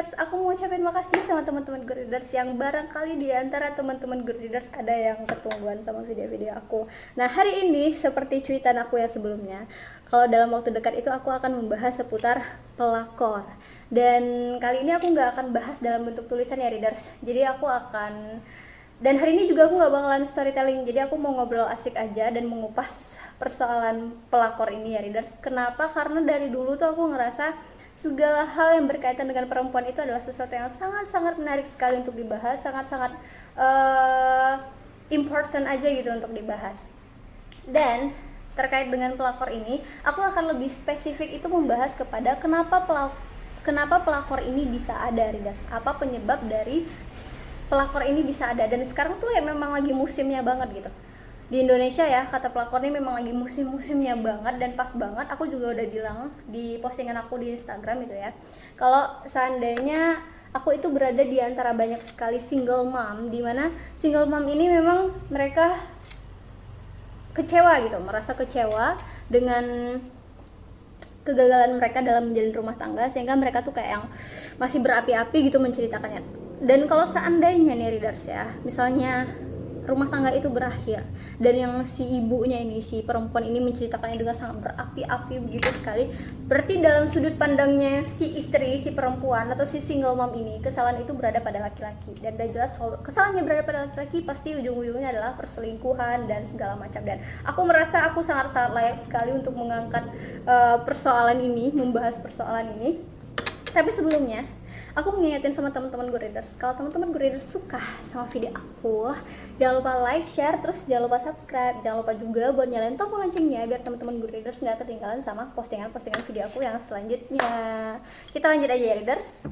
Readers, aku mau ucapin makasih sama teman-teman Good Readers yang barangkali di antara teman-teman Good Readers ada yang ketungguan sama video-video aku. Nah, hari ini seperti cuitan aku yang sebelumnya, kalau dalam waktu dekat itu aku akan membahas seputar pelakor. Dan kali ini aku nggak akan bahas dalam bentuk tulisan ya Readers. Jadi aku akan dan hari ini juga aku nggak bakalan storytelling, jadi aku mau ngobrol asik aja dan mengupas persoalan pelakor ini ya Readers. Kenapa? Karena dari dulu tuh aku ngerasa segala hal yang berkaitan dengan perempuan itu adalah sesuatu yang sangat-sangat menarik sekali untuk dibahas, sangat-sangat important aja gitu untuk dibahas. Dan terkait dengan pelakor ini, aku akan lebih spesifik itu membahas kepada kenapa pelakor ini bisa ada Readers, apa penyebab dari pelakor ini bisa ada. Dan sekarang tuh ya memang lagi musimnya banget gitu di Indonesia ya, kata pelakor ini memang lagi musim-musimnya banget dan pas banget. Aku juga udah bilang di postingan aku di Instagram itu ya, kalau seandainya aku itu berada di antara banyak sekali single mom, dimana single mom ini memang mereka kecewa gitu, merasa kecewa dengan kegagalan mereka dalam menjalin rumah tangga, sehingga mereka tuh kayak yang masih berapi-api gitu menceritakannya. Dan kalau seandainya nih Readers ya, misalnya rumah tangga itu berakhir dan yang si ibunya ini, si perempuan ini menceritakannya dengan sangat berapi-api begitu sekali, berarti dalam sudut pandangnya si istri, si perempuan atau si single mom ini, kesalahan itu berada pada laki-laki. Dan udah jelas kalau kesalahannya berada pada laki-laki, pasti ujung-ujungnya adalah perselingkuhan dan segala macam. Dan aku merasa aku sangat-sangat layak sekali untuk mengangkat persoalan ini, membahas persoalan ini. Tapi sebelumnya aku mengingetin sama teman-teman Good Readers, kalau teman-teman Good Readers suka sama video aku, jangan lupa like, share, terus jangan lupa subscribe. Jangan lupa juga buat nyalain tombol loncengnya biar teman-teman Good Readers nggak ketinggalan sama postingan-postingan video aku yang selanjutnya. Kita lanjut aja ya Readers.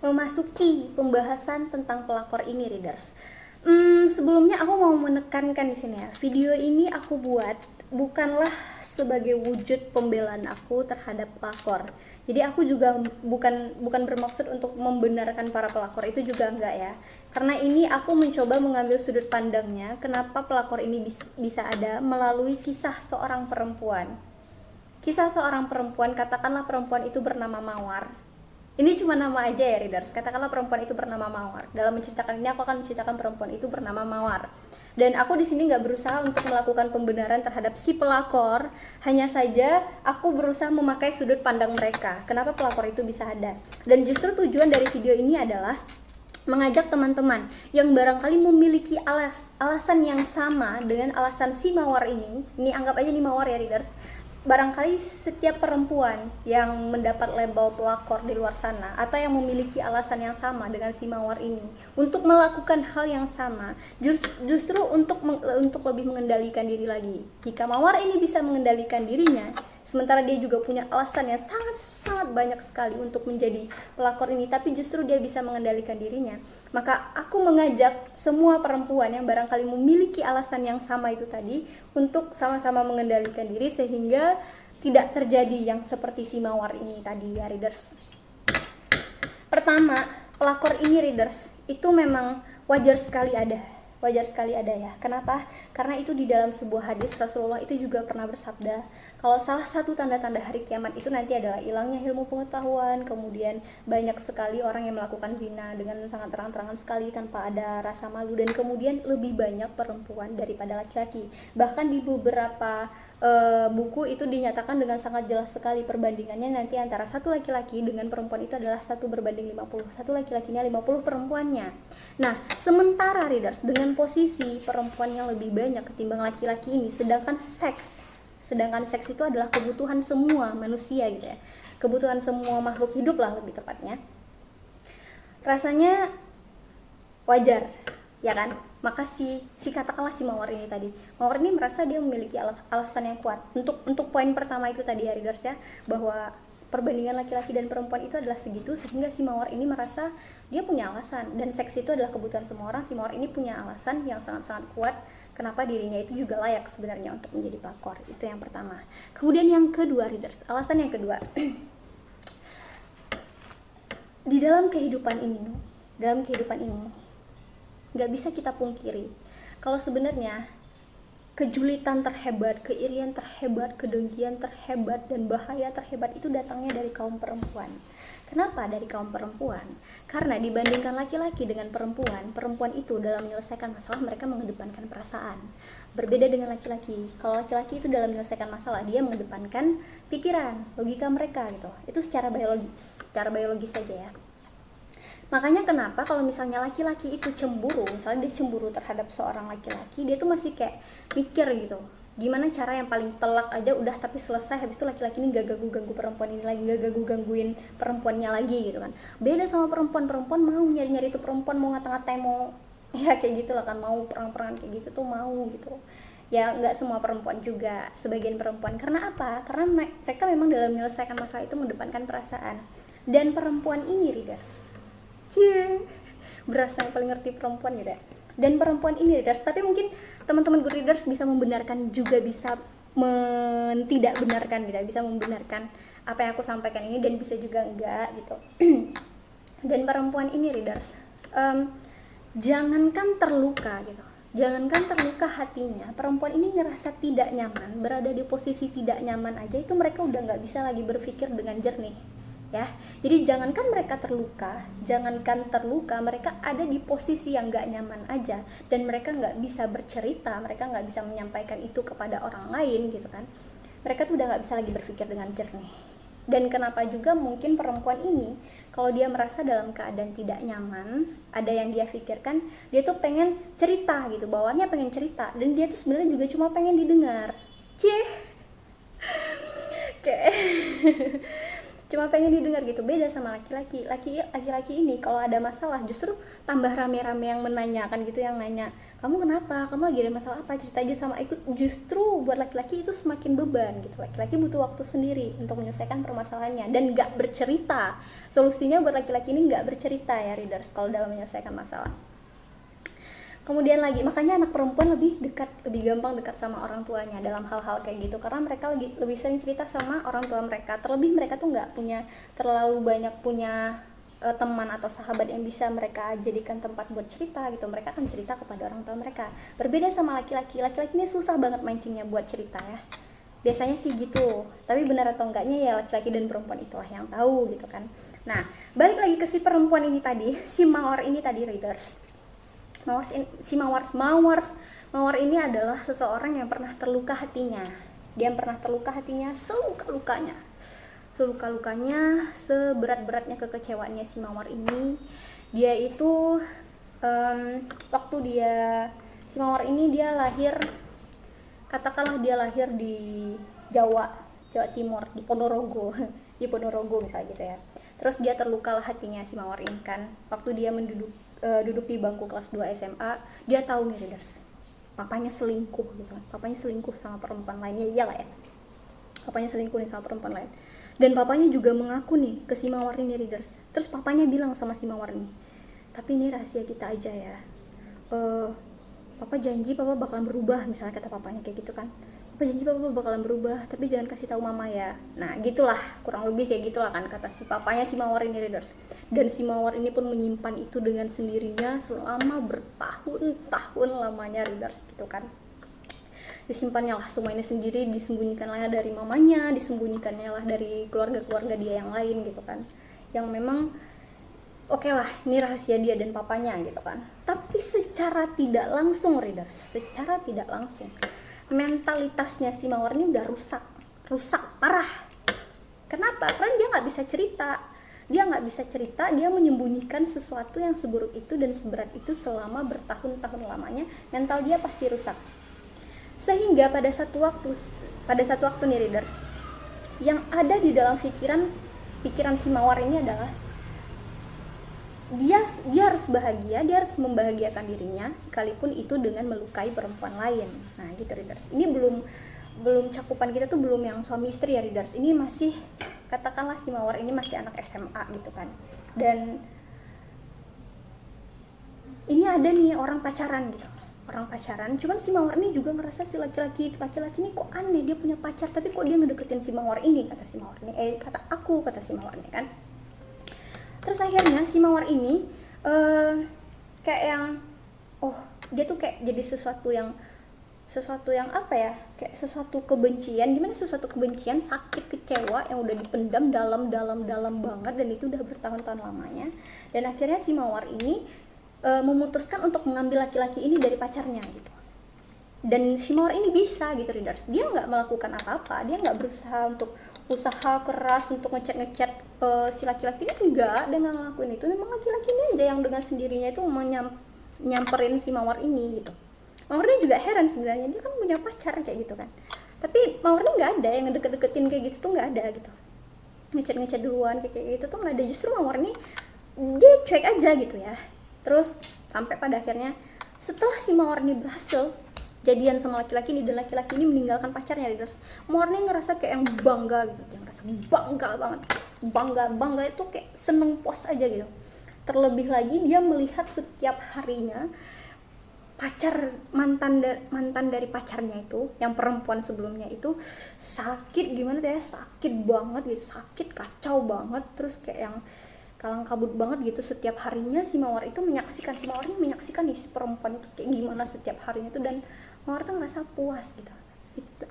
Memasuki pembahasan tentang pelakor ini Readers. Sebelumnya aku mau menekankan di sini ya, video ini aku buat bukanlah sebagai wujud pembelaan aku terhadap pelakor. Jadi aku juga bukan bermaksud untuk membenarkan para pelakor, itu juga enggak ya. Karena ini aku mencoba mengambil sudut pandangnya kenapa pelakor ini bisa ada melalui kisah seorang perempuan. Kisah seorang perempuan, katakanlah perempuan itu bernama Mawar. Ini cuma nama aja ya Readers, katakanlah perempuan itu bernama Mawar. Dalam menceritakan ini aku akan menceritakan perempuan itu bernama Mawar. Dan aku di sini nggak berusaha untuk melakukan pembenaran terhadap si pelakor, hanya saja aku berusaha memakai sudut pandang mereka. Kenapa pelakor itu bisa ada? Dan justru tujuan dari video ini adalah mengajak teman-teman yang barangkali memiliki alasan yang sama dengan alasan si Mawar ini. Ini anggap aja nih Mawar ya Readers. Barangkali setiap perempuan yang mendapat label pelakor di luar sana atau yang memiliki alasan yang sama dengan si Mawar ini untuk melakukan hal yang sama, justru untuk lebih mengendalikan diri lagi. Jika Mawar ini bisa mengendalikan dirinya, sementara dia juga punya alasan yang sangat-sangat banyak sekali untuk menjadi pelakor ini, tapi justru dia bisa mengendalikan dirinya, maka aku mengajak semua perempuan yang barangkali memiliki alasan yang sama itu tadi untuk sama-sama mengendalikan diri sehingga tidak terjadi yang seperti si Mawar ini tadi ya Readers. Pertama, pelakor ini Readers itu memang wajar sekali ada ya. Kenapa? Karena itu di dalam sebuah hadis Rasulullah itu juga pernah bersabda, kalau salah satu tanda-tanda hari kiamat itu nanti adalah hilangnya ilmu pengetahuan, kemudian banyak sekali orang yang melakukan zina dengan sangat terang-terangan sekali tanpa ada rasa malu, dan kemudian lebih banyak perempuan daripada laki-laki. Bahkan di beberapa buku itu dinyatakan dengan sangat jelas sekali perbandingannya nanti antara satu laki-laki dengan perempuan itu adalah 1:50, satu laki-lakinya 50 perempuannya. Nah, sementara Readers dengan posisi perempuan yang lebih banyak ketimbang laki-laki ini, sedangkan seks itu adalah kebutuhan semua manusia gitu ya, kebutuhan semua makhluk hidup lah lebih tepatnya, rasanya wajar ya kan. Maka si katakanlah si Mawar ini tadi, Mawar ini merasa dia memiliki alasan yang kuat untuk poin pertama itu tadi ya Readers ya, bahwa perbandingan laki-laki dan perempuan itu adalah segitu, sehingga si Mawar ini merasa dia punya alasan, dan seks itu adalah kebutuhan semua orang. Si Mawar ini punya alasan yang sangat-sangat kuat kenapa dirinya itu juga layak sebenarnya untuk menjadi pelakor. Itu yang pertama. Kemudian yang kedua Readers, alasan yang kedua di dalam kehidupan ini nggak bisa kita pungkiri kalau sebenarnya kejulitan terhebat, keirian terhebat, kedengkian terhebat, dan bahaya terhebat itu datangnya dari kaum perempuan. Kenapa dari kaum perempuan? Karena dibandingkan laki-laki dengan perempuan, perempuan itu dalam menyelesaikan masalah mereka mengedepankan perasaan. Berbeda dengan laki-laki. Kalau laki-laki itu dalam menyelesaikan masalah dia mengedepankan pikiran, logika mereka gitu. Itu secara biologis saja ya. Makanya kenapa kalau misalnya laki-laki itu cemburu, misalnya dia cemburu terhadap seorang laki-laki, dia tuh masih kayak mikir gitu, gimana cara yang paling telak aja udah tapi selesai, habis itu laki-laki ini gak ganggu perempuan ini lagi, gak gangguin perempuannya lagi gitu kan. Beda sama perempuan mau nyari-nyari itu perempuan, mau ngata-ngatain, mau ya kayak gitu lah kan, mau perang-perangan kayak gitu tuh mau gitu. Ya nggak semua perempuan juga, sebagian perempuan. Karena apa? Karena mereka memang dalam menyelesaikan masalah itu mengedepankan perasaan. Dan perempuan ini readers, berasa yang paling ngerti perempuan gitu ya. Dan perempuan ini readers, tapi mungkin teman-teman good readers bisa membenarkan juga bisa tidak benarkan gitu ya, bisa membenarkan apa yang aku sampaikan ini dan bisa juga enggak gitu. Dan perempuan ini readers, jangankan terluka gitu, jangankan terluka hatinya, perempuan ini ngerasa tidak nyaman, berada di posisi tidak nyaman aja itu mereka udah nggak bisa lagi berpikir dengan jernih ya. Jadi jangankan mereka terluka, mereka ada di posisi yang gak nyaman aja, dan mereka gak bisa bercerita, mereka gak bisa menyampaikan itu kepada orang lain gitu kan. Mereka tuh udah gak bisa lagi berpikir dengan jernih. Dan kenapa juga mungkin perempuan ini kalau dia merasa dalam keadaan tidak nyaman, ada yang dia pikirkan, dia tuh pengen cerita gitu, bawaannya pengen cerita, dan dia tuh sebenarnya juga cuma pengen didengar. Kayak cuma pengen didengar gitu. Beda sama laki-laki ini kalau ada masalah justru tambah rame-rame yang menanyakan gitu, yang nanya, kamu kenapa, kamu lagi ada masalah apa, cerita aja sama ikut. Justru buat laki-laki itu semakin beban gitu. Laki-laki butuh waktu sendiri untuk menyelesaikan permasalahannya dan gak bercerita. Solusinya buat laki-laki ini gak bercerita ya readers kalau dalam menyelesaikan masalah. Kemudian lagi, makanya anak perempuan lebih gampang dekat sama orang tuanya dalam hal-hal kayak gitu, karena mereka lebih sering cerita sama orang tua mereka. Terlebih mereka tuh nggak terlalu banyak punya teman atau sahabat yang bisa mereka jadikan tempat buat cerita gitu. Mereka akan cerita kepada orang tua mereka. Berbeda sama laki-laki ini susah banget mancingnya buat cerita ya. Biasanya sih gitu, tapi benar atau enggaknya ya laki-laki dan perempuan itulah yang tahu gitu kan. Nah, balik lagi ke si perempuan ini tadi, si Mawar ini tadi readers. Mawar ini adalah seseorang yang pernah terluka hatinya. Dia pernah terluka hatinya seluka-lukanya, seberat-beratnya kekecewaannya si Mawar ini. Dia itu waktu si Mawar ini dia lahir, katakanlah dia lahir di Jawa Timur, di Ponorogo di Ponorogo misalnya gitu ya. Terus dia terluka hatinya si Mawar ini kan waktu dia duduk di bangku kelas 2 SMA. Dia tahu nih readers, papanya selingkuh gitu kan. Papanya selingkuh sama perempuan lainnya, iyalah ya. Papanya selingkuh nih sama perempuan lain. Dan papanya juga mengaku nih ke si Mawar ini readers. Terus papanya bilang sama si Mawar nih, tapi ini rahasia kita aja ya. Papa janji papa bakalan berubah, misalnya kata papanya kayak gitu kan. Papa janji papa bakalan berubah, tapi jangan kasih tahu mama ya. Nah gitulah, kurang lebih kayak gitulah kan kata si papanya si Mawar ini readers. Dan si Mawar ini pun menyimpan itu dengan sendirinya selama bertahun-tahun lamanya readers gitu kan. Disimpannya lah semua ini sendiri, disembunyikanlah dari mamanya, disembunyikannya lah dari keluarga dia yang lain gitu kan, yang memang oke lah, ini rahasia dia dan papanya gitu kan. Tapi secara tidak langsung readers, mentalitasnya si Mawar ini udah rusak parah. Kenapa? Karena dia nggak bisa cerita, dia menyembunyikan sesuatu yang seburuk itu dan seberat itu selama bertahun-tahun lamanya. Mental dia pasti rusak. Sehingga pada satu waktu nih readers, yang ada di dalam pikiran si Mawar ini adalah dia harus bahagia, dia harus membahagiakan dirinya sekalipun itu dengan melukai perempuan lain. Nah gitu readers, ini belum cakupan kita tuh belum yang suami istri ya readers. Ini masih, katakanlah si Mawar ini masih anak SMA gitu kan. Dan ini ada nih orang pacaran, cuman si Mawar ini juga ngerasa si laki-laki ini kok aneh, dia punya pacar tapi kok dia ngedeketin si Mawar ini, kata si Mawar ini, kata si Mawar ini kan. Terus akhirnya si Mawar ini kayak yang dia tuh kayak jadi sesuatu yang sesuatu yang apa ya, kayak sesuatu kebencian, gimana, sesuatu kebencian, sakit, kecewa yang udah dipendam dalam banget, dan itu udah bertahun-tahun lamanya. Dan akhirnya si Mawar ini memutuskan untuk mengambil laki-laki ini dari pacarnya gitu. Dan si Mawar ini bisa gitu readers, dia nggak melakukan apa-apa, dia nggak berusaha untuk usaha keras untuk ngechat si laki-laki ini, enggak, dia nggak ngelakuin itu. Memang laki-laki ini aja yang dengan sendirinya itu nyamperin si Mawar ini gitu. Mawarnya juga heran sebenarnya, dia kan punya pacar kayak gitu kan, tapi Mawarnya nggak ada yang deket-deketin kayak gitu tuh, nggak ada gitu, ngechat duluan kayak gitu tuh nggak ada. Justru Mawar ini dia cuek aja gitu ya. Terus sampai pada akhirnya setelah si Mawar ini berhasil jadian sama laki-laki ini dan laki-laki ini meninggalkan pacarnya, leaders, Mawar ini ngerasa kayak yang bangga gitu, dia ngerasa bangga banget, bangga itu kayak seneng puas aja gitu. Terlebih lagi dia melihat setiap harinya pacar mantan dari pacarnya itu, yang perempuan sebelumnya itu sakit, gimana tuh ya, sakit banget gitu, sakit kacau banget, terus kayak yang kalang kabut banget gitu. Setiap harinya si Mawar itu menyaksikan nih si perempuan itu kayak gimana setiap harinya itu, dan Mawar tuh ngerasa puas gitu.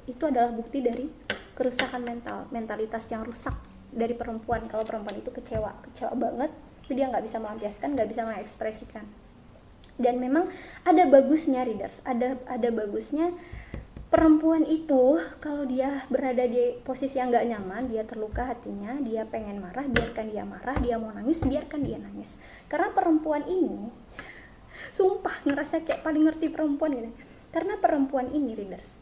Itu adalah bukti dari kerusakan mentalitas yang rusak dari perempuan. Kalau perempuan itu kecewa banget, tapi dia nggak bisa melampiaskan, nggak bisa mengekspresikan. Dan memang ada bagusnya readers, ada bagusnya perempuan itu kalau dia berada di posisi yang gak nyaman, dia terluka hatinya, dia pengen marah, biarkan dia marah, dia mau nangis, biarkan dia nangis. Karena perempuan ini sumpah ngerasa kayak paling ngerti perempuan gitu. Karena perempuan ini readers,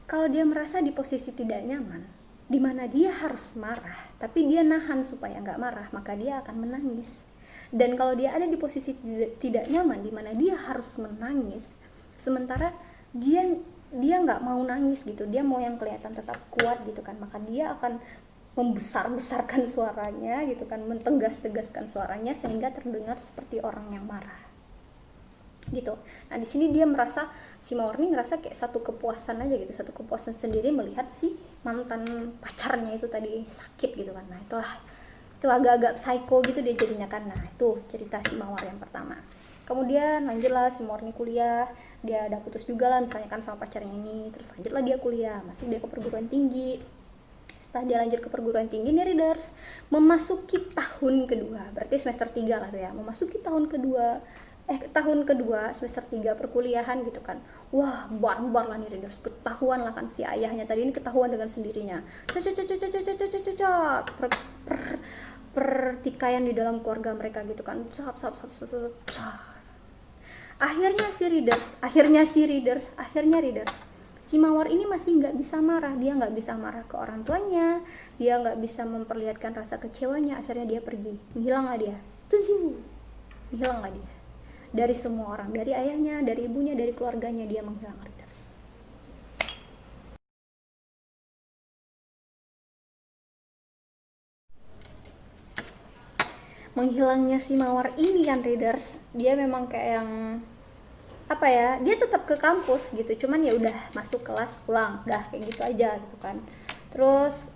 kalau dia merasa di posisi tidak nyaman, dimana dia harus marah tapi dia nahan supaya gak marah, maka dia akan menangis. Dan kalau dia ada di posisi tidak nyaman, di mana dia harus menangis, sementara dia nggak mau nangis gitu, dia mau yang kelihatan tetap kuat gitu kan, maka dia akan membesar-besarkan suaranya gitu kan, mentegas-tegaskan suaranya sehingga terdengar seperti orang yang marah gitu. Nah di sini dia merasa, si Mawar ini ngerasa kayak satu kepuasan aja gitu, satu kepuasan sendiri melihat si mantan pacarnya itu tadi sakit gitu kan. Nah itu agak-agak psycho gitu dia jadinya kan. Nah itu cerita si Mawar yang pertama. Kemudian lanjutlah si Mawar ini kuliah, dia udah putus juga lah misalnya kan sama pacarnya ini, terus lanjutlah dia kuliah, masuk dia ke perguruan tinggi. Setelah dia lanjut ke perguruan tinggi nih readers, memasuki tahun kedua, berarti semester 3 lah tuh ya, memasuki tahun kedua semester 3 perkuliahan gitu kan. Wah barbar lah nih readers, ketahuan lah kan si ayahnya tadi ini ketahuan dengan sendirinya. Pertikaian di dalam keluarga mereka gitu kan. Akhirnya readers, si Mawar ini masih nggak bisa marah, dia nggak bisa marah ke orang tuanya, dia nggak bisa memperlihatkan rasa kecewanya. Akhirnya dia pergi, menghilang lah dia, dari semua orang, dari ayahnya, dari ibunya, dari keluarganya, dia menghilang readers. Menghilangnya si Mawar ini kan readers, dia memang kayak yang apa ya, dia tetap ke kampus gitu, cuman ya udah masuk kelas pulang, udah kayak gitu aja gitu kan. Terus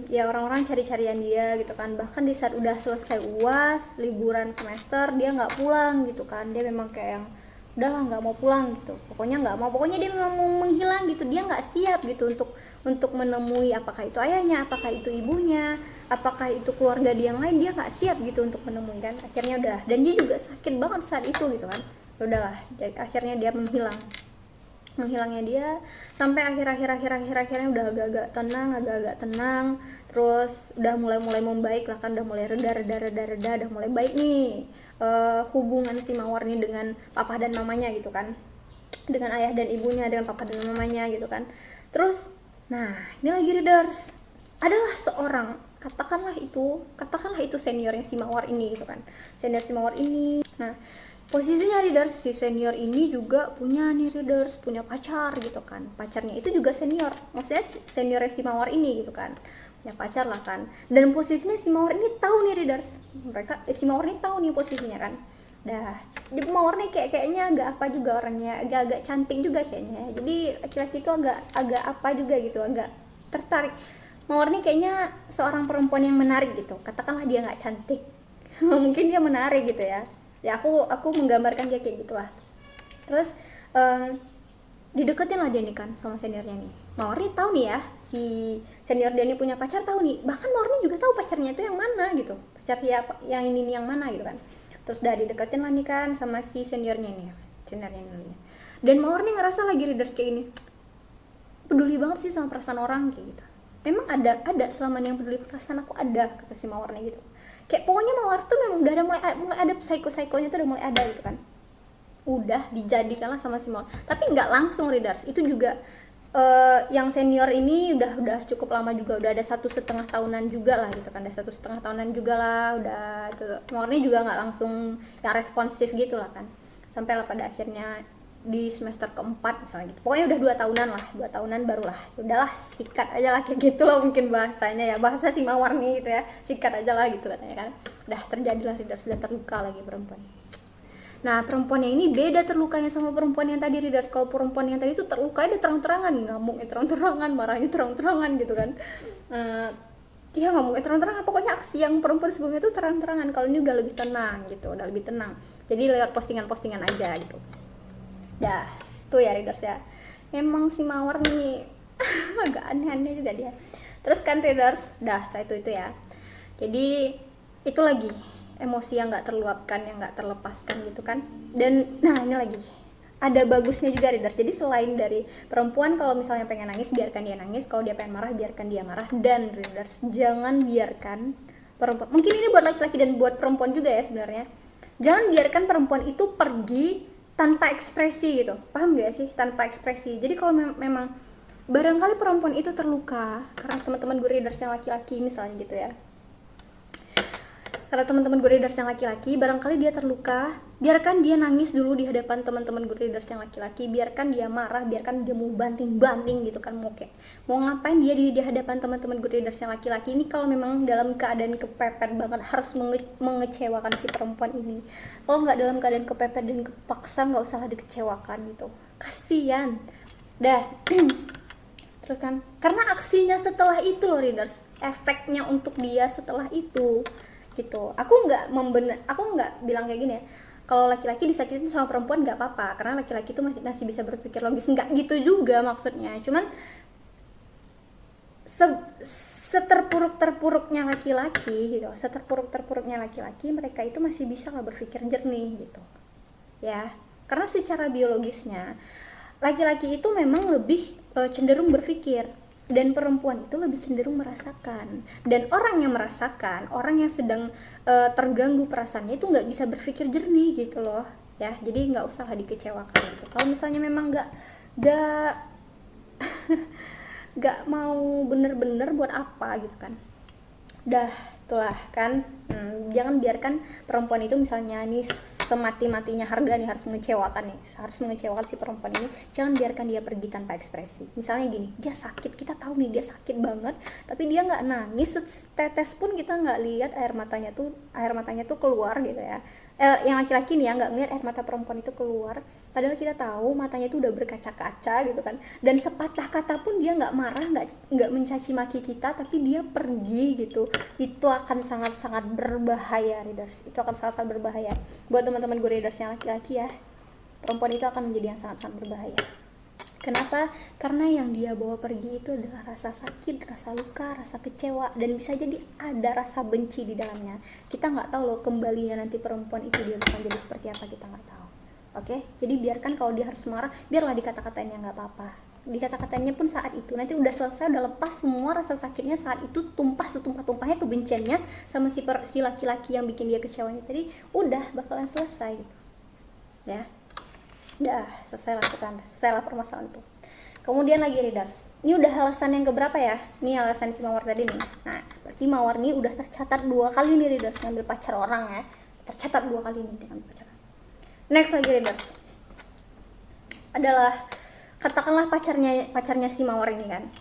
ya orang-orang cari-carian dia gitu kan, bahkan di saat udah selesai UAS, liburan semester, dia nggak pulang gitu kan. Dia memang kayak yang udahlah nggak mau pulang gitu, pokoknya dia memang mau menghilang gitu. Dia nggak siap gitu untuk menemui apakah itu ayahnya, apakah itu ibunya, apakah itu keluarga dia yang lain, dia nggak siap gitu untuk menemui kan. Akhirnya udah, dan dia juga sakit banget saat itu gitu kan. Udahlah, akhirnya dia menghilangnya dia sampai akhirnya udah agak-agak tenang, terus udah mulai membaik lah kan, udah mulai reda, udah mulai baik nih hubungan si Mawar nih dengan papa dan mamanya gitu kan, dengan ayah dan ibunya, dengan papa dan mamanya gitu kan. Terus nah ini lagi readers, adalah seorang katakanlah itu seniornya si Mawar ini gitu kan, senior si Mawar ini. Nah posisinya readers, si senior ini juga punya pacar gitu kan, pacarnya itu juga senior, maksudnya seniornya si Mawar ini gitu kan, punya pacar lah kan. Dan posisinya si Mawar ini tahu nih readers, si Mawar ini tahu nih posisinya kan. Dah, di Mawar nih kayaknya agak apa juga orangnya, agak cantik juga kayaknya, jadi laki-laki itu agak apa juga gitu, agak tertarik. Mawar nih kayaknya seorang perempuan yang menarik gitu, katakanlah dia nggak cantik mungkin dia menarik gitu ya, aku menggambarkan dia kayak gitulah. Terus dideketin lah dia nih kan sama seniornya nih. Mawar nih tahu nih ya, si senior dia nih punya pacar, tahu nih, bahkan Mawar nih juga tahu pacarnya itu yang mana gitu, pacar siapa yang ini nih yang mana gitu kan. Terus udah dideketin lah nih kan sama si seniornya nih, nih. Dan Mawar nih ngerasa lagi readers kayak ini, peduli banget sih sama perasaan orang kayak gitu. Memang ada selama yang peduli perasaan aku ada, kata si Mawar nih gitu. Kayak pokoknya Mawar tuh memang udah ada mulai ada psycho-psychonya tuh udah mulai ada gitu kan. Udah dijadikanlah sama si Mawar, tapi nggak langsung readers. Itu juga yang senior ini udah cukup lama juga, udah ada 1,5 tahunan juga lah gitu kan, ada 1,5 tahunan juga lah udah itu. Mawarnya juga nggak langsung yang responsif gitu lah kan, sampai lah pada akhirnya di semester keempat misalnya gitu, pokoknya udah 2 tahunan barulah udahlah sikat aja lah kayak gitu loh, mungkin bahasanya ya, bahasa si Mawar nih gitu ya, sikat aja lah gitu katanya kan. Udah terjadilah readers, sudah terluka lagi perempuan. Nah perempuannya ini beda terlukanya sama perempuan yang tadi readers. Kalau perempuan yang tadi itu terlukanya terang-terangan, ngamuknya terang-terangan, marahnya terang-terangan gitu kan. Iya ngamuknya terang-terangan, pokoknya aksi yang perempuan sebelumnya itu terang-terangan. Kalau ini udah lebih tenang gitu, udah lebih tenang. Jadi lewat postingan-postingan aja gitu. Dah, tuh ya readers ya. Emang si Mawar nih agak aneh-aneh juga dia. Terus kan readers, dah saya itu ya. Jadi itu lagi emosi yang nggak terluapkan, yang nggak terlepaskan gitu kan. Dan nah ini lagi ada bagusnya juga readers. Jadi selain dari perempuan kalau misalnya pengen nangis biarkan dia nangis, kalau dia pengen marah biarkan dia marah. Dan readers jangan biarkan perempuan, mungkin ini buat laki-laki dan buat perempuan juga ya sebenarnya, jangan biarkan perempuan itu pergi tanpa ekspresi gitu, paham gak sih, tanpa ekspresi. Jadi kalau memang barangkali perempuan itu terluka karena teman-teman gue readers yang laki-laki misalnya gitu ya, karena teman-teman gue readers yang laki-laki, barangkali dia terluka, biarkan dia nangis dulu di hadapan teman-teman gue readers yang laki-laki, biarkan dia marah, biarkan dia mau banting-banting gitu kan, mau ngapain dia di hadapan teman-teman gue readers yang laki-laki ini. Kalau memang dalam keadaan kepepet banget harus mengecewakan si perempuan ini, kalau nggak dalam keadaan kepepet dan kepaksa, nggak usah dikecewakan gitu, kasihan dah. Terus kan karena aksinya setelah itu loh readers, efeknya untuk dia setelah itu gitu. Aku nggak bilang kayak gini ya, kalau laki-laki disakitin sama perempuan nggak apa-apa, karena laki-laki itu masih bisa berpikir logis, nggak gitu juga maksudnya. Cuman seterpuruk-terpuruknya laki-laki gitu, seterpuruk-terpuruknya laki-laki, mereka itu masih bisa lah berpikir jernih gitu ya, karena secara biologisnya laki-laki itu memang lebih cenderung berpikir, dan perempuan itu lebih cenderung merasakan. Dan orang yang merasakan, orang yang sedang terganggu perasaannya itu nggak bisa berpikir jernih gitu loh ya. Jadi nggak usah dikecewakan gitu. Kalau misalnya memang nggak nggak mau bener-bener buat apa gitu kan, dah itulah kan. Jangan biarkan perempuan itu misalnya nih semati-matinya harga nih harus mengecewakan si perempuan ini. Jangan biarkan dia pergi tanpa ekspresi. Misalnya gini, dia sakit, kita tahu nih dia sakit banget, tapi dia nggak nangis setetes pun, kita nggak lihat air matanya tuh keluar gitu ya. Yang laki-laki nih ya nggak ngeliat air mata perempuan itu keluar, padahal kita tahu matanya itu udah berkaca-kaca gitu kan. Dan sepatah kata pun dia nggak marah, nggak mencaci maki kita, tapi dia pergi gitu. Itu akan sangat-sangat berbahaya readers, itu akan sangat-sangat berbahaya buat teman-teman gue readers yang laki-laki ya. Perempuan itu akan menjadi yang sangat-sangat berbahaya. Kenapa? Karena yang dia bawa pergi itu adalah rasa sakit, rasa luka, rasa kecewa, dan bisa jadi ada rasa benci di dalamnya. Kita nggak tahu loh kembalinya nanti perempuan itu dia akan jadi seperti apa, kita nggak tahu. Oke? Jadi biarkan kalau dia harus marah, biarlah dikata-katanya, nggak apa-apa. Dikata-katanya pun saat itu, nanti udah selesai, udah lepas semua rasa sakitnya saat itu, tumpah setumpah-tumpahnya kebenciannya sama si laki-laki yang bikin dia kecewanya tadi, udah bakalan selesai gitu. Ya. Dah, selesailah permasalahan itu. Kemudian lagi readers, ini udah alasan yang keberapa ya? Ini alasan si Mawar tadi nih. Nah, berarti Mawar nih udah tercatat 2 kali nih readers ngambil pacar orang ya. Tercatat 2 kali nih dengan pacar. Next lagi readers, adalah katakanlah pacarnya si Mawar ini kan.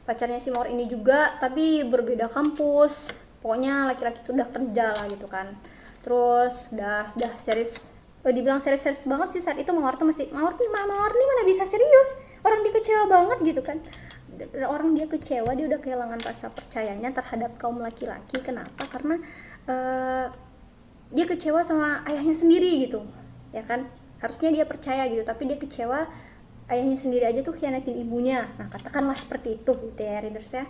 Pacarnya si Mawar ini juga tapi berbeda kampus. Pokoknya laki-laki itu udah kerja lah gitu kan. Terus udah serius. Dibilang serius banget sih saat itu. Mawar nih mana bisa serius, orang dia kecewa banget gitu kan. Orang dia kecewa, dia udah kehilangan rasa percayanya terhadap kaum laki-laki. Kenapa? Karena dia kecewa sama ayahnya sendiri gitu ya kan. Harusnya dia percaya gitu, tapi dia kecewa ayahnya sendiri aja tuh khianatin ibunya. Nah katakanlah seperti itu gitu ya readers ya.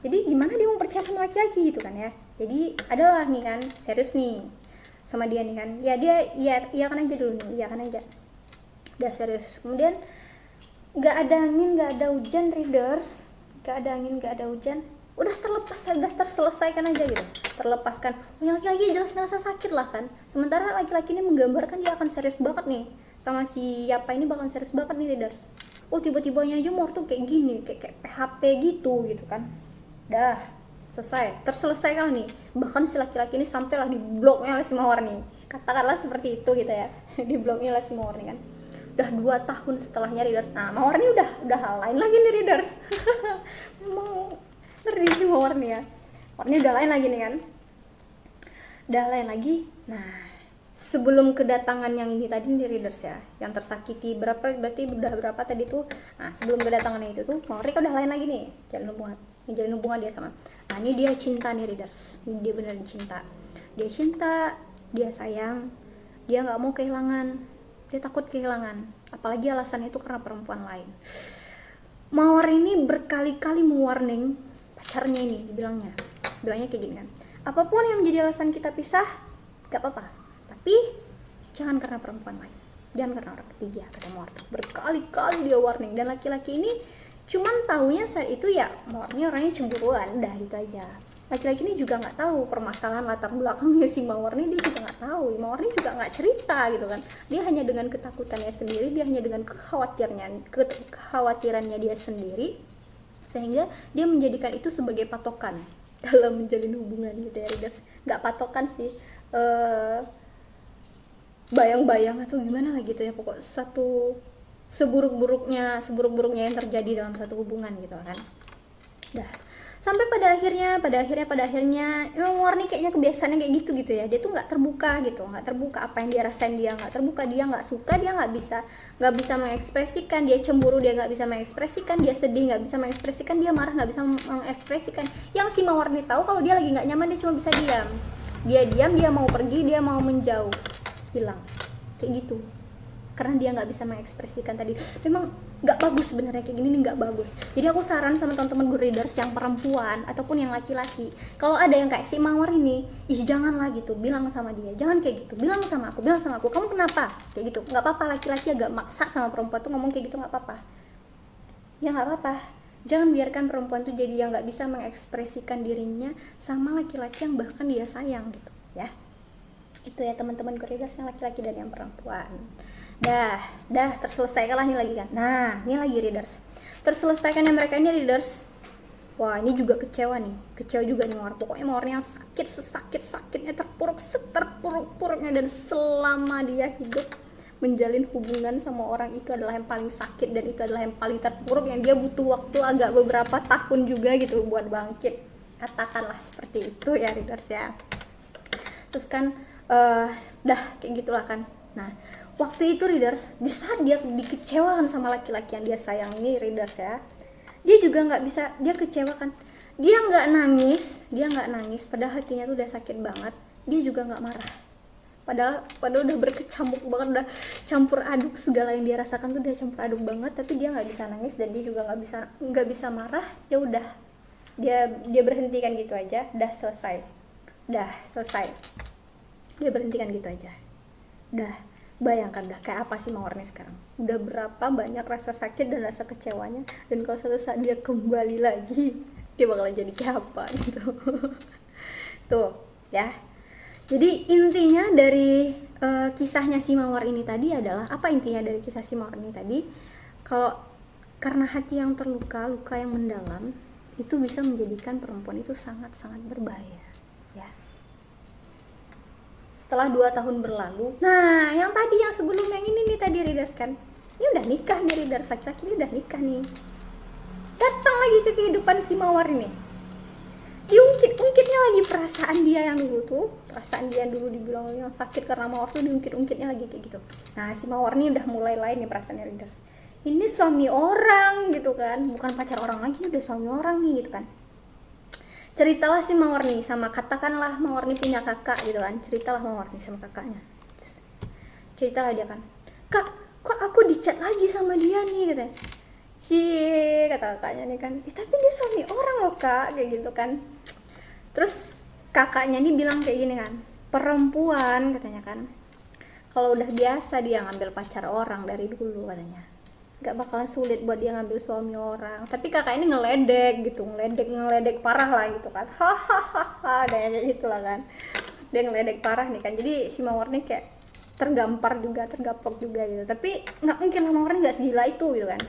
Jadi gimana dia mau percaya sama laki-laki gitu kan ya. Jadi adalah nih kan serius nih sama dia nih kan, ya dia iya kan aja dulu nih, iya kan aja, udah serius. Kemudian nggak ada angin nggak ada hujan readers, nggak ada angin nggak ada hujan, udah terselesaikan aja gitu, terlepaskan. Yang laki-laki jelas ngerasa sakit lah kan, sementara laki-laki ini menggambarkan dia akan serius banget nih sama si Yapa ini, bakal serius banget nih readers. Oh tiba-tibanya aja Mawar tuh kayak gini, kayak PHP gitu kan. Dah selesai, terselesaikan nih. Bahkan si laki-laki ini sampailah di bloknya oleh si Mawar nih, katakanlah seperti itu gitu ya. Di bloknya oleh si Mawar nih kan. Udah 2 tahun setelahnya readers. Nah Mawar nih udah hal lain lagi nih readers. Memang ngeri si Mawar nih ya. Mawar nih udah lain lagi nih kan, udah lain lagi. Nah sebelum kedatangan yang ini tadi nih readers ya, yang tersakiti berarti udah berapa tadi tuh. Nah sebelum kedatangannya itu tuh Mawar udah lain lagi nih, menjalin hubungan dia sama. Nah ini dia cinta nih readers, ini dia beneran cinta, dia sayang, dia nggak mau kehilangan, dia takut kehilangan, apalagi alasan itu karena perempuan lain. Mawar ini berkali-kali mewarning pacarnya ini, bilangnya kayak gini kan, apapun yang menjadi alasan kita pisah gak apa-apa, tapi jangan karena perempuan lain, jangan karena orang ketiga, kata Mawar tuh. Berkali-kali dia warning, dan laki-laki ini cuman taunya saat itu ya Mawarnya orangnya cemburuan, udah gitu aja. Laki-laki ini juga nggak tahu permasalahan latar belakangnya si Mawar ini, dia juga nggak tahu. Mawar ini juga nggak cerita gitu kan, dia hanya dengan ketakutannya sendiri, dia hanya dengan kekhawatirannya dia sendiri, sehingga dia menjadikan itu sebagai patokan dalam menjalin hubungan gitu ya readers. Nggak patokan sih, bayang-bayang atau gimana lah gitu ya, pokok satu seburuk-buruknya yang terjadi dalam satu hubungan gitu kan. Dah sampai pada akhirnya emang Mawar nih kayaknya kebiasaannya kayak gitu ya, dia tuh nggak terbuka apa yang dia rasain, dia nggak terbuka, dia nggak suka, dia nggak bisa mengekspresikan, dia cemburu dia nggak bisa mengekspresikan, dia sedih nggak bisa mengekspresikan, dia marah nggak bisa mengekspresikan. Yang si Mawar nih tahu kalau dia lagi nggak nyaman, dia cuma bisa diam, dia mau pergi, dia mau menjauh, hilang kayak gitu, karena dia nggak bisa mengekspresikan tadi. Memang nggak bagus sebenarnya kayak gini nih, nggak bagus. Jadi aku saran sama teman-teman good readers yang perempuan ataupun yang laki-laki, kalau ada yang kayak si Mawar ini, janganlah gitu, bilang sama dia, jangan kayak gitu, bilang sama aku, kamu kenapa kayak gitu. Nggak apa-apa, laki-laki agak maksa sama perempuan tuh ngomong kayak gitu, nggak apa-apa ya, nggak apa-apa. Jangan biarkan perempuan tuh jadi yang nggak bisa mengekspresikan dirinya sama laki-laki yang bahkan dia sayang gitu ya. Itu ya teman-teman good readers yang laki-laki dan yang perempuan. Dah terselesaikan lah nih lagi kan. Nah ini lagi readers, terselesaikannya mereka ini readers. Wah ini juga kecewa juga nih Mawar. Pokoknya Mawarnya sakitnya, terpuruk-puruknya, dan selama dia hidup menjalin hubungan sama orang itu adalah yang paling sakit, dan itu adalah yang paling terpuruk, yang dia butuh waktu agak beberapa tahun juga gitu buat bangkit, katakanlah seperti itu ya readers ya. Terus kan dah kayak gitulah kan. Nah waktu itu readers, di saat dia dikecewakan sama laki-laki yang dia sayangi readers ya, dia juga nggak bisa, dia kecewakan, dia nggak nangis, padahal hatinya tuh udah sakit banget, dia juga nggak marah, padahal udah berkecamuk banget, udah campur aduk segala yang dia rasakan tuh udah campur aduk banget, tapi dia nggak bisa nangis dan dia juga nggak bisa marah. Ya udah, dia berhentikan gitu aja, udah selesai, dia berhentikan gitu aja. Udah bayangkan dah kayak apa sih Mawarnya sekarang, udah berapa banyak rasa sakit dan rasa kecewanya, dan kalau suatu saat dia kembali lagi, dia bakalan jadi kayak apa gitu. Tuh ya, jadi intinya dari kisahnya si Mawar ini tadi adalah, apa intinya dari kisah si Mawar ini tadi? Kalau karena hati yang terluka, luka yang mendalam, itu bisa menjadikan perempuan itu sangat-sangat berbahaya ya. Setelah 2 tahun berlalu, nah yang tadi, yang sebelum yang ini nih tadi readers kan, ini udah nikah nih readers, laki-laki ini udah nikah nih, datang lagi ke kehidupan si Mawar ini, diungkit-ungkitnya lagi perasaan dia yang dulu dibilang yang sakit karena Mawar tuh, diungkit-ungkitnya lagi kayak gitu. Nah si Mawar nih udah mulai lain nih perasaannya readers, ini suami orang gitu kan, bukan pacar orang lagi, udah suami orang nih gitu kan. Ceritalah si Mawar nih sama, katakanlah Mawar nih punya kakak gitu kan, ceritalah Mawar nih sama kakaknya, ceritalah dia kan, kak kok aku dicat lagi sama dia nih katanya. Kata kakaknya nih kan, tapi dia suami orang loh kak, kayak gitu kan. Terus kakaknya nih bilang kayak gini kan, perempuan katanya kan, kalau udah biasa dia ngambil pacar orang dari dulu katanya, gak bakalan sulit buat dia ngambil suami orang. Tapi kakak ini ngeledek gitu, ngeledek parah lah gitu kan, hahaha, kayak gitu lah kan. Dia ngeledek parah nih kan, jadi si Mawar nih kayak tergampar juga, tergapok juga gitu. Tapi nggak mungkin Mawar nih nggak segila itu gitu kan.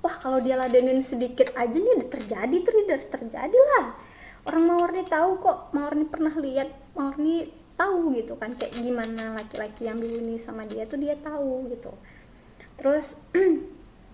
Wah kalau dia ladenin sedikit aja nih udah terjadi tuh, terjadi lah. Orang Mawar nih tahu kok, Mawar nih pernah lihat, Mawar nih tahu gitu kan kayak gimana laki-laki yang dulu nih sama dia tuh, dia tahu gitu. Terus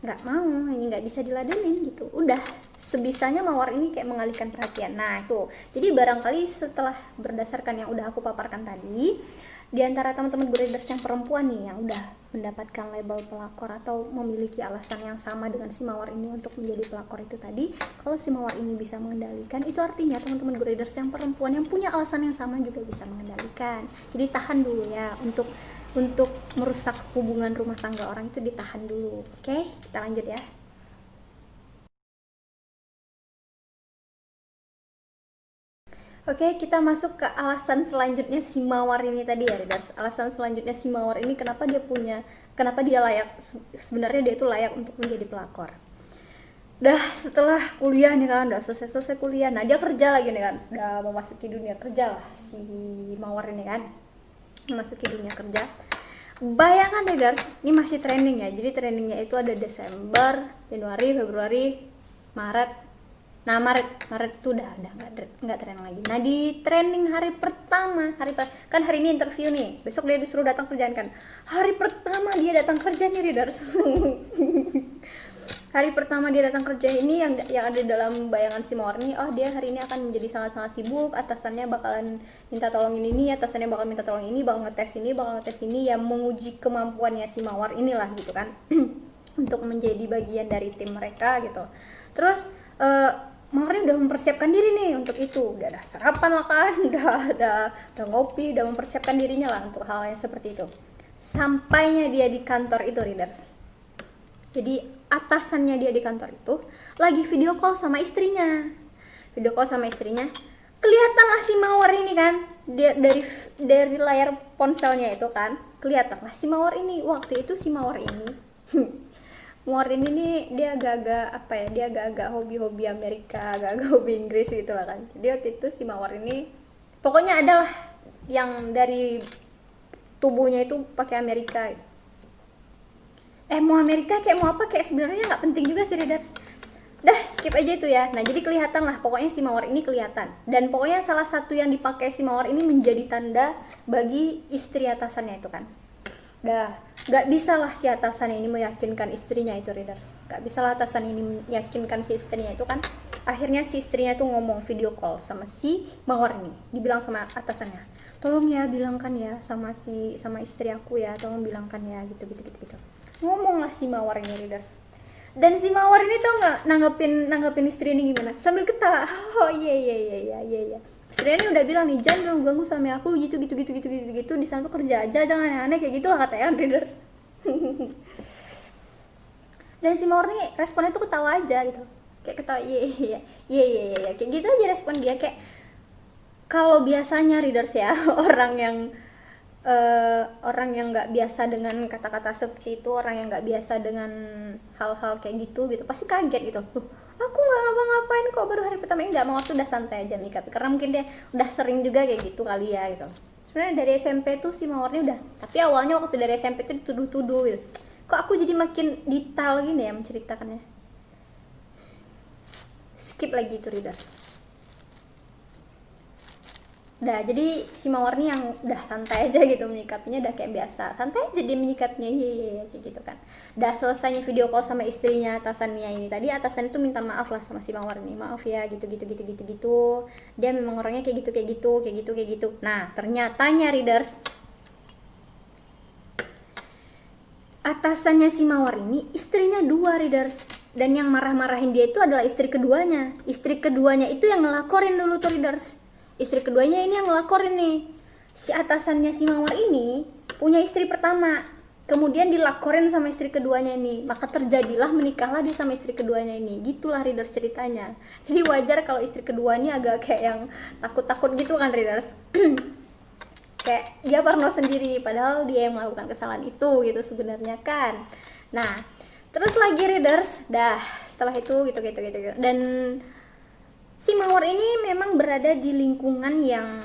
nggak mau, ini nggak bisa diladenin gitu, udah sebisanya Mawar ini kayak mengalihkan perhatian. Nah itu, jadi barangkali setelah berdasarkan yang udah aku paparkan tadi, di antara teman-teman breeders yang perempuan nih yang udah mendapatkan label pelakor atau memiliki alasan yang sama dengan si Mawar ini untuk menjadi pelakor itu tadi, kalau si Mawar ini bisa mengendalikan, itu artinya teman-teman breeders yang perempuan yang punya alasan yang sama juga bisa mengendalikan. Jadi tahan dulu ya, untuk merusak hubungan rumah tangga orang itu ditahan dulu. Oke, kita lanjut ya. Oke, kita masuk ke alasan selanjutnya si Mawar ini tadi ya, Readers. Alasan selanjutnya si Mawar ini kenapa dia layak, sebenarnya dia itu layak untuk menjadi pelakor. Dah setelah kuliah nih kan, udah selesai kuliah, nah dia kerja lagi nih kan, udah memasuki dunia kerja lah si Mawar ini kan, memasuki dunia kerja. Bayangkan Readers, ini masih training ya, jadi trainingnya itu ada Desember, Januari, Februari, Maret. Nah Maret tuh udah nggak training lagi. Nah di training hari pertama, kan hari ini interview nih, besok dia disuruh datang kerjaan kan. Hari pertama dia datang kerja nih Readers. Hari pertama dia datang kerja ini yang ada dalam bayangan si Mawar nih, oh dia hari ini akan menjadi sangat-sangat sibuk, atasannya bakalan minta tolong ini, atasannya bakal minta tolong ini, bakal ngetes ini, yang menguji kemampuannya si Mawar inilah gitu kan. Untuk menjadi bagian dari tim mereka gitu. Terus Mawar udah mempersiapkan diri nih untuk itu, udah ada sarapan lah kan, udah ngopi, udah mempersiapkan dirinya lah untuk hal yang seperti itu. Sampainya dia di kantor itu Readers, jadi atasannya dia di kantor itu lagi video call sama istrinya, kelihatan lah si Mawar ini kan, dia dari layar ponselnya itu kan kelihatan lah si Mawar ini. Waktu itu si Mawar ini Mawar ini nih dia agak-agak hobi Amerika, agak-agak hobi Inggris gitu lah kan. Jadi waktu itu si Mawar ini pokoknya adalah yang dari tubuhnya itu pakai Amerika. Mau Amerika kayak mau apa, kayak sebenarnya nggak penting juga sih Readers. Dah skip aja itu ya. Nah jadi kelihatan lah pokoknya si Mawar ini kelihatan, dan pokoknya salah satu yang dipakai si Mawar ini menjadi tanda bagi istri atasannya itu kan. Dah gak bisa lah si atasan ini meyakinkan istrinya itu Readers, gak bisa lah atasan ini meyakinkan si istrinya itu kan. Akhirnya si istrinya itu ngomong video call sama si Mawar ini, dibilang sama atasannya, tolong ya bilangkan ya sama istri aku ya, tolong bilangkan ya gitu. Ngomong lah si Mawar ini Readers, dan si Mawar ini tau nggak nanggepin istri ini gimana, sambil ketawa, oh iya. Istrinya ini udah bilang nih, jangan ganggu suami aku gitu, di sana tuh kerja aja, jangan aneh-aneh kayak gitulah katanya Readers. Dan si Mawar nih responnya tuh ketawa aja gitu, kayak ketawa iya kayak gitu aja respon dia. Kayak kalau biasanya Readers ya orang yang nggak biasa dengan kata-kata seperti itu, orang yang nggak biasa dengan hal-hal kayak gitu pasti kaget gitu. Aku nggak ngapa-ngapain kok, baru hari pertama. Ini nggak, Mawar tuh udah santai aja menyikapi, karena mungkin dia udah sering juga kayak gitu kali ya gitu. Sebenarnya dari SMP tuh si Mawarnya udah, tapi awalnya waktu dari SMP tuh dituduh-tuduh gitu. Kok aku jadi makin detail gini ya menceritakannya. Skip lagi itu Readers. Udah, jadi si Mawar nih yang udah santai aja gitu menyikapinya, udah kayak biasa, santai aja dia menyikapinya, iya kayak gitu kan. Udah selesainya video call sama istrinya atasannya ini tadi, atasan itu minta maaf lah sama si Mawar nih, maaf ya gitu. Dia memang orangnya kayak gitu. Nah, ternyatanya Readers, atasannya si Mawar ini istrinya 2 Readers, dan yang marah-marahin dia itu adalah istri keduanya. Istri keduanya itu yang ngelakorin dulu tuh Readers. Istri keduanya ini yang ngelakorin nih. Si atasannya si Mawar ini punya istri pertama. kemudian dilaporin sama istri keduanya ini, maka terjadilah menikahlah dia sama istri keduanya ini. Gitulah readers ceritanya. Jadi wajar kalau istri keduanya agak kayak yang takut-takut gitu kan readers. Kayak dia parno sendiri padahal dia yang melakukan kesalahan itu gitu sebenarnya kan. Nah terus lagi readers, dah setelah itu gitu. Dan si Mawar ini memang berada di lingkungan yang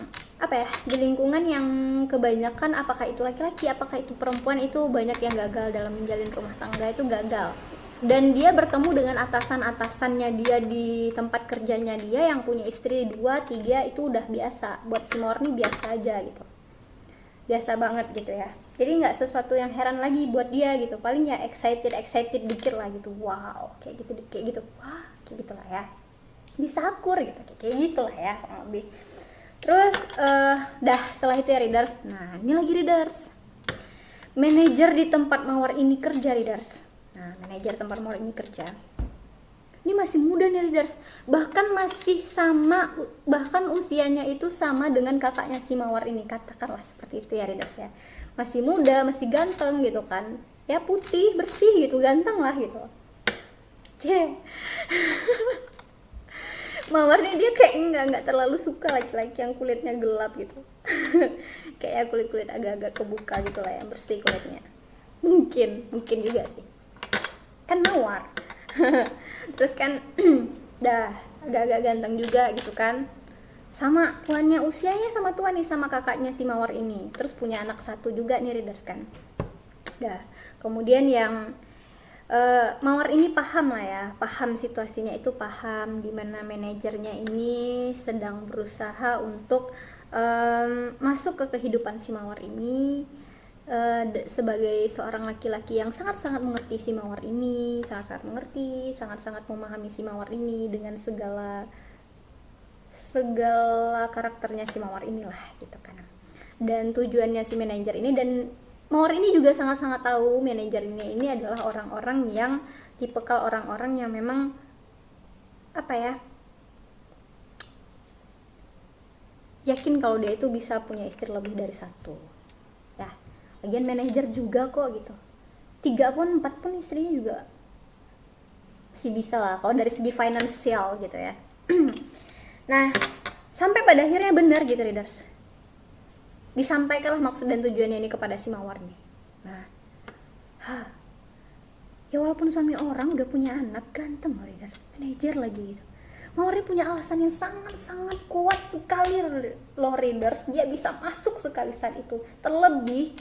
di lingkungan yang kebanyakan, apakah itu laki-laki, apakah itu perempuan, itu banyak yang gagal dalam menjalin rumah tangga, itu gagal. Dan dia bertemu dengan atasannya dia di tempat kerjanya dia yang punya istri 2, 3, itu udah biasa. Buat si Mawar nih biasa aja gitu, biasa banget gitu ya. Jadi nggak sesuatu yang heran lagi buat dia gitu, paling ya excited dikit lah gitu, wow kayak gitu, wah kayak gitulah ya, bisa akur gitu, kayak gitulah ya lebih. Terus dah setelah itu ya readers, nah ini lagi readers, manajer di tempat Mawar ini kerja readers. Nah manajer tempat Mawar ini kerja, ini masih muda nih readers, bahkan usianya itu sama dengan kakaknya si Mawar ini, katakanlah seperti itu ya readers ya. Masih muda, masih ganteng gitu kan ya, putih bersih gitu, ganteng lah gitu. Mawar nih dia kayak nggak terlalu suka laki-laki yang kulitnya gelap gitu. Kayak kulit agak-agak kebuka gitu lah, yang bersih kulitnya. Mungkin juga sih, kan Mawar. Terus kan dah agak-agak ganteng juga gitu kan, sama tuannya, usianya sama tuan nih, sama kakaknya si Mawar ini. Terus punya anak 1 juga nih readers kan. Dah kemudian yang Mawar ini paham situasinya itu, paham dimana manajernya ini sedang berusaha untuk masuk ke kehidupan si Mawar ini sebagai seorang laki-laki yang sangat-sangat mengerti si Mawar ini, sangat-sangat memahami si Mawar ini dengan segala karakternya si Mawar inilah gitu kan. Dan tujuannya si manajer ini, dan Mawar ini juga sangat-sangat tahu manajernya ini adalah orang-orang yang tipikal orang-orang yang memang yakin kalau dia itu bisa punya istri lebih dari 1 ya. Lagian manajer juga kok gitu, 3 pun 4 pun istrinya juga masih bisa lah kalau dari segi finansial gitu ya. Nah sampai pada akhirnya benar gitu readers, disampaikanlah maksud dan tujuannya ini kepada si Mawar nih. Nah, ya walaupun suami orang udah punya anak ganteng loh readers, manajer lagi gitu, Mawar ini punya alasan yang sangat-sangat kuat sekali loh readers, dia bisa masuk sekali saat itu. Terlebih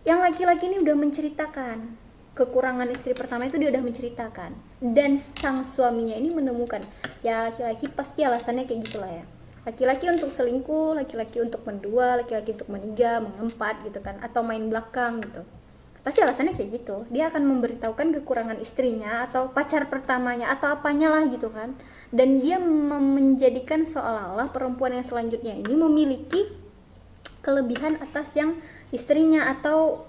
yang laki-laki ini udah menceritakan kekurangan istri pertama, itu dia udah menceritakan, dan sang suaminya ini menemukan, ya laki-laki pasti alasannya kayak gitulah ya, laki-laki untuk selingkuh, laki-laki untuk mendua, laki-laki untuk meniga, mengempat gitu kan, atau main belakang gitu, pasti alasannya kayak gitu. Dia akan memberitahukan kekurangan istrinya atau pacar pertamanya atau apanya lah gitu kan, dan dia menjadikan seolah-olah perempuan yang selanjutnya ini memiliki kelebihan atas yang istrinya atau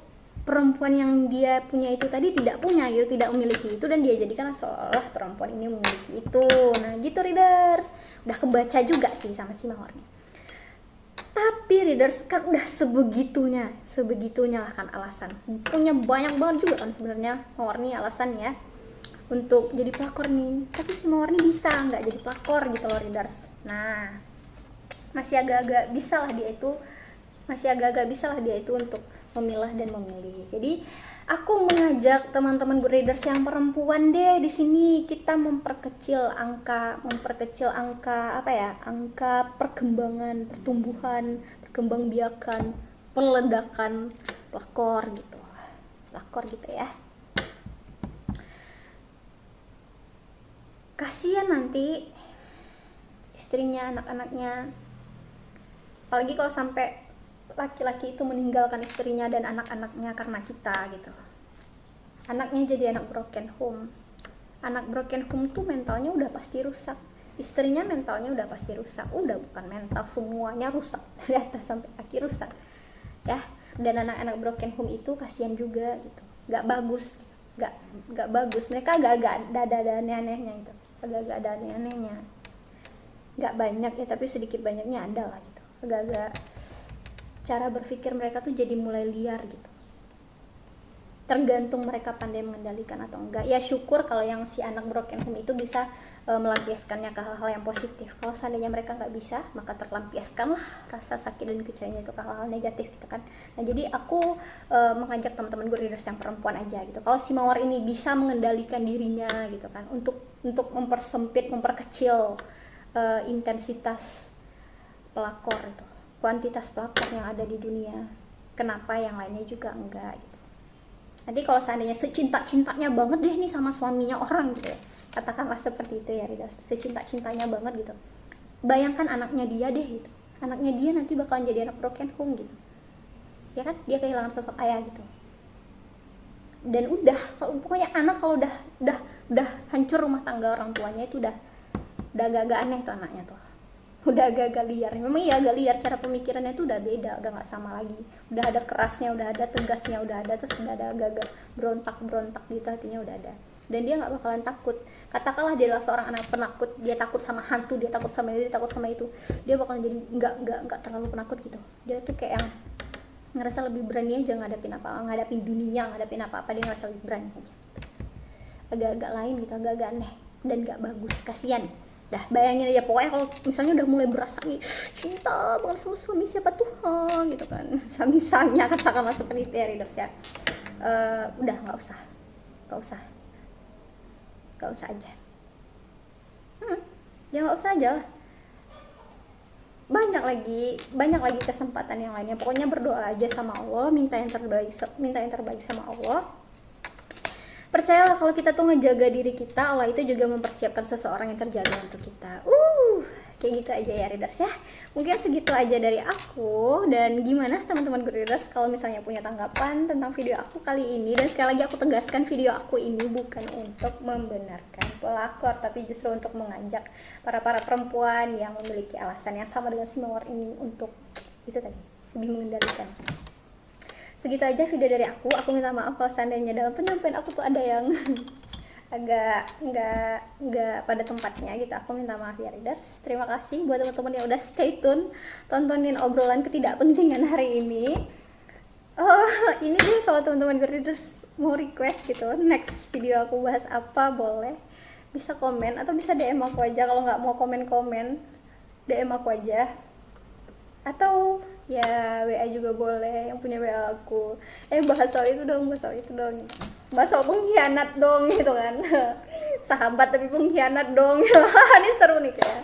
perempuan yang dia punya itu tadi tidak punya gitu, tidak memiliki itu, dan dia jadikan seolah lah perempuan ini memiliki itu. Nah gitu readers, udah kebaca juga sih sama si Mawarnya. Tapi readers kan udah sebegitunya lah kan alasan, punya banyak banget juga kan sebenarnya Mawar nih alasan ya untuk jadi pelakor nih, tapi si Mawar nih bisa nggak jadi pelakor gitu loh readers. Nah masih agak-agak bisa lah dia itu untuk memilah dan memilih. Jadi aku mengajak teman-teman readers yang perempuan deh, di sini kita memperkecil angka angka perkembangan, pertumbuhan, perkembangbiakan, peledakan pelakor gitu ya. Kasihan nanti istrinya, anak-anaknya, apalagi kalau sampai laki-laki itu meninggalkan istrinya dan anak-anaknya karena kita gitu. Anaknya jadi anak broken home. Anak broken home tuh mentalnya udah pasti rusak, istrinya mentalnya udah pasti rusak, udah bukan mental, semuanya rusak dari atas sampai kaki rusak ya. Dan anak-anak broken home itu kasihan juga gitu, nggak bagus, mereka agak-agak ada aneh-anehnya gitu, agak-agak ada aneh-anehnya, nggak banyak ya tapi sedikit banyaknya ada lah gitu, agak-agak cara berpikir mereka tuh jadi mulai liar gitu. tergantung mereka pandai mengendalikan atau enggak. Ya syukur kalau yang si anak broken home itu bisa melampiaskannya ke hal-hal yang positif. Kalau seandainya mereka nggak bisa, maka terlampiaskanlah rasa sakit dan kecewanya itu ke hal-hal negatif gitu kan. Nah jadi aku mengajak teman-teman good readers yang perempuan aja gitu, kalau si mawar ini bisa mengendalikan dirinya gitu kan, untuk mempersempit, memperkecil intensitas pelakor itu, kuantitas pelakor yang ada di dunia, kenapa yang lainnya juga enggak gitu. Nanti kalau seandainya secinta-cintanya banget deh nih sama suaminya orang gitu ya, katakanlah seperti itu ya readers, secinta-cintanya banget gitu, bayangkan anaknya dia deh gitu, anaknya dia nanti bakalan jadi anak broken home gitu ya kan, dia kehilangan sosok ayah gitu. Dan udah, kalau pokoknya anak kalau udah hancur rumah tangga orang tuanya itu udah agak-agak aneh tuh anaknya tuh, udah agak-agak liar. Memang iya agak liar, cara pemikirannya tuh udah beda, udah nggak sama lagi, udah ada kerasnya, udah ada tegasnya, udah ada, terus udah ada agak-agak berontak gitu hatinya udah ada. Dan dia nggak bakalan takut, katakanlah dia adalah seorang anak penakut, dia takut sama hantu, dia takut sama ini, dia takut sama itu, dia bakalan jadi nggak terlalu penakut gitu. Dia tuh kayak yang ngerasa lebih berani aja ngadapin dunia, ngadapin apa-apa, dia ngerasa lebih berani aja. Agak-agak lain gitu, agak-agak aneh dan nggak bagus, kasihan. Dah bayangin aja, pokoknya kalau misalnya udah mulai berasa nih cinta banget sama suami siapa Tuhan gitu kan, misalnya katakanlah seperti itu ya readers ya, udah nggak usah aja, ya nggak usah aja lah. Banyak lagi kesempatan yang lainnya. Pokoknya berdoa aja sama Allah, minta yang terbaik sama Allah. Percayalah kalau kita tuh ngejaga diri kita, Allah itu juga mempersiapkan seseorang yang terjaga untuk kita. Kayak gitu aja ya readers ya. Mungkin segitu aja dari aku. Dan gimana teman-teman good readers kalau misalnya punya tanggapan tentang video aku kali ini. Dan sekali lagi aku tegaskan, video aku ini bukan untuk membenarkan pelakor, tapi justru untuk mengajak para perempuan yang memiliki alasan yang sama dengan si mawar ini untuk itu tadi, lebih mengendalikan. Segitu aja video dari aku minta maaf kalau seandainya dalam penyampaian aku tuh ada yang agak nggak pada tempatnya gitu, aku minta maaf ya readers. Terima kasih buat teman-teman yang udah stay tune tontonin obrolan ketidakpentingan hari ini. Ini deh, kalau teman-teman readers mau request gitu next video aku bahas apa, boleh bisa komen atau bisa DM aku aja. Kalau nggak mau komen DM aku aja, atau ya WA juga boleh, yang punya WA aku, bahas soal itu dong, bahas soal pengkhianat dong gitu kan. Sahabat tapi pengkhianat dong. Ini seru nih kayak.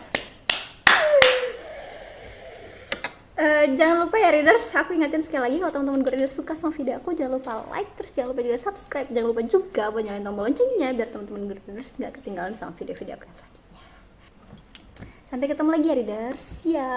Jangan lupa ya readers, aku ingatin sekali lagi, kalau teman-teman readers suka sama video aku, jangan lupa like, terus jangan lupa juga subscribe, jangan lupa juga nyalain tombol loncengnya biar teman-teman readers nggak ketinggalan sama video-video aku yang selanjutnya. Sampai ketemu lagi ya readers, ya.